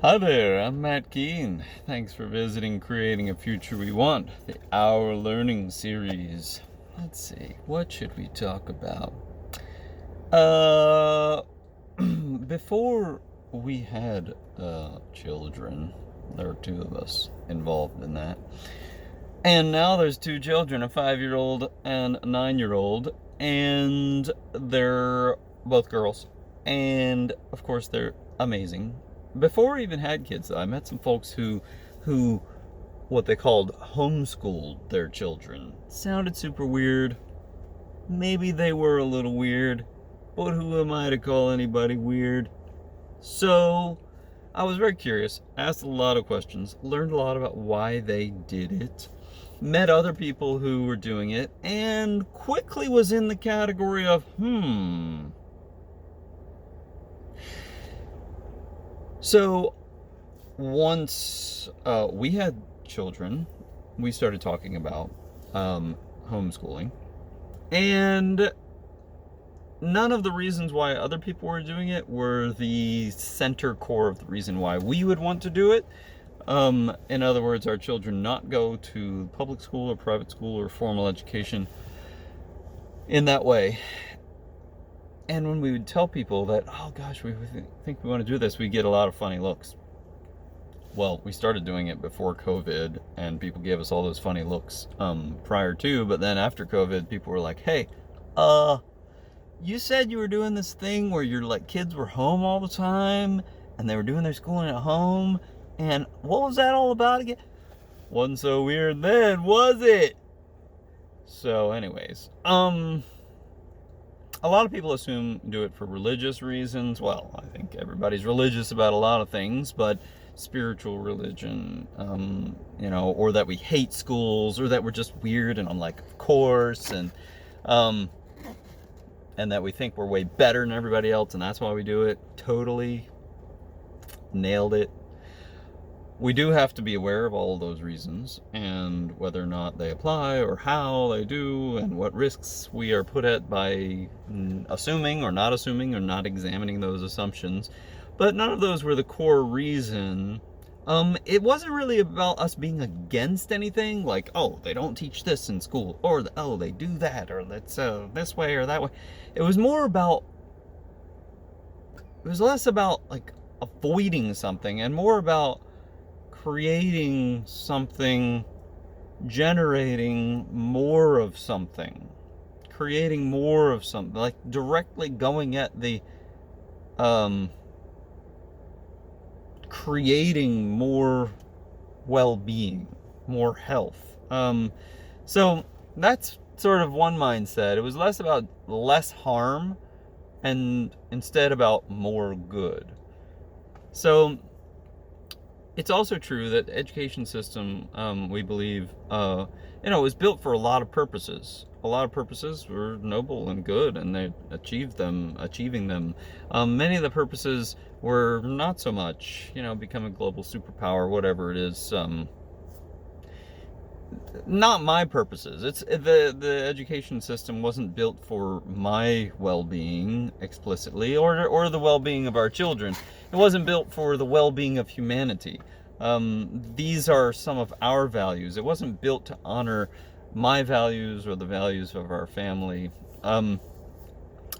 Hi there, I'm Matt Keene. Thanks for visiting Creating a Future We Want, the Our Learning series. Let's see, what should we talk about? Uh, Before we had children, there were two of us involved in that. And now there's two children, a 5-year-old and a 9-year-old, and they're both girls. And of course, they're amazing. Before we even had kids, though, I met some folks who, what they called homeschooled their children. Sounded super weird. Maybe they were a little weird, but who am I to call anybody weird? So, I was very curious, asked a lot of questions, learned a lot about why they did it, met other people who were doing it, and quickly was in the category of, So, once we had children, we started talking about homeschooling. And none of the reasons why other people were doing it were the center core of the reason why we would want to do it. In other words, our children not go to public school or private school or formal education in that way. And when we would tell people that, oh gosh, we think we want to do this, we get a lot of funny looks. Well, we started doing it before COVID, and people gave us all those funny looks prior to, but then after COVID, people were like, hey, you said you were doing this thing where your kids were home all the time, and they were doing their schooling at home, and what was that all about again? Wasn't so weird then, was it? So anyways, a lot of people do it for religious reasons. Well, I think everybody's religious about a lot of things, but spiritual religion, or that we hate schools, or that we're just weird, and I'm like, of course, and that we think we're way better than everybody else, and that's why we do it. Totally nailed it. We do have to be aware of all of those reasons and whether or not they apply or how they do and what risks we are put at by assuming or not examining those assumptions. But none of those were the core reason. It wasn't really about us being against anything, like, oh, they don't teach this in school, or oh, they do that, or that's this way or that way. It was less about like avoiding something and more about creating something, generating more of something, creating more of something, like directly going at the creating more well-being, more health. So that's sort of one mindset. It was less about less harm and instead about more good. So it's also true that the education system, we believe, was built for a lot of purposes. A lot of purposes were noble and good, and they achieving them. Many of the purposes were not so much, become a global superpower, whatever it is. Not my purposes. It's the education system wasn't built for my well-being explicitly, or the well-being of our children. It wasn't built for the well-being of humanity. These are some of our values. It wasn't built to honor my values or the values of our family.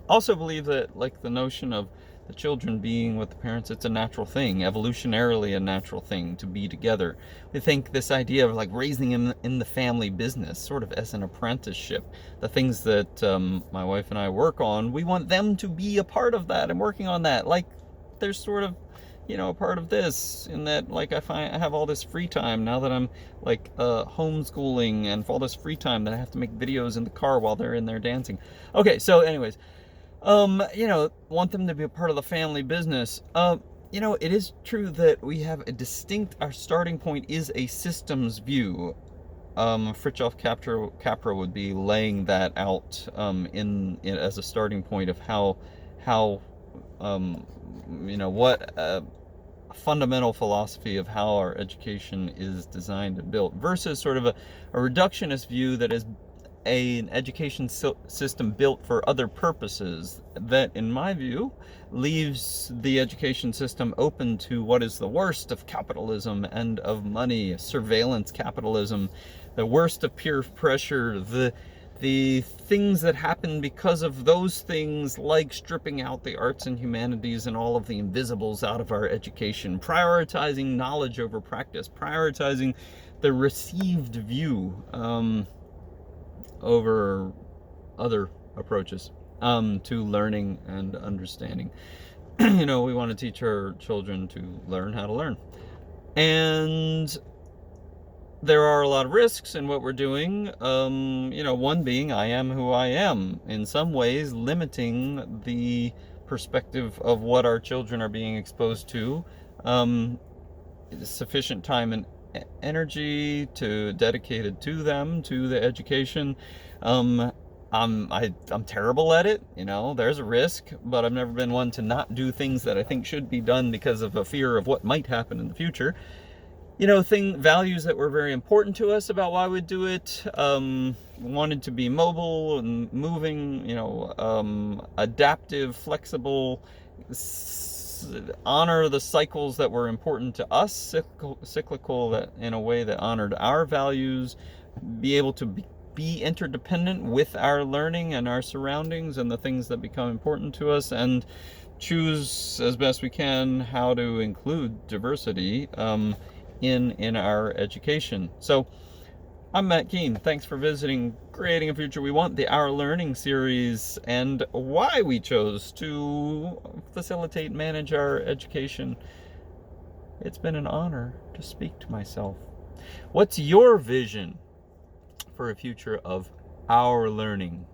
Also believe that, like, the notion of the children being with the parents, it's a natural thing, evolutionarily a natural thing to be together. We think this idea of like raising them in the family business, sort of as an apprenticeship, the things that my wife and I work on, we want them to be a part of that and working on that. Like, there's sort of, a part of this, in that, like, I have all this free time now that I'm like homeschooling, and for all this free time that I have to make videos in the car while they're in there dancing. Okay, so anyways, want them to be a part of the family business. It is true that we have our starting point is a systems view. Fritjof Capra would be laying that out in as a starting point of how what a fundamental philosophy of how our education is designed and built, versus sort of a reductionist view that is an education system built for other purposes that, in my view, leaves the education system open to what is the worst of capitalism and of money, surveillance capitalism, the worst of peer pressure, the things that happen because of those things, like stripping out the arts and humanities and all of the invisibles out of our education, prioritizing knowledge over practice, prioritizing the received view over other approaches to learning and understanding. We want to teach our children to learn how to learn. And there are a lot of risks in what we're doing. One being, I am who I am, in some ways limiting the perspective of what our children are being exposed to. Sufficient time and energy dedicated to them, to the education. I'm terrible at it. There's a risk, but I've never been one to not do things that I think should be done because of a fear of what might happen in the future. Values that were very important to us about why we do it. Wanted to be mobile and moving, adaptive, flexible, honor the cycles that were important to us, cyclical that in a way that honored our values, be able to be interdependent with our learning and our surroundings and the things that become important to us, and choose as best we can how to include diversity in our education. So I'm Matt Keene. Thanks for visiting Creating a Future We Want, the Our Learning series, and why we chose to facilitate, manage our education. It's been an honor to speak to myself. What's your vision for a future of our learning?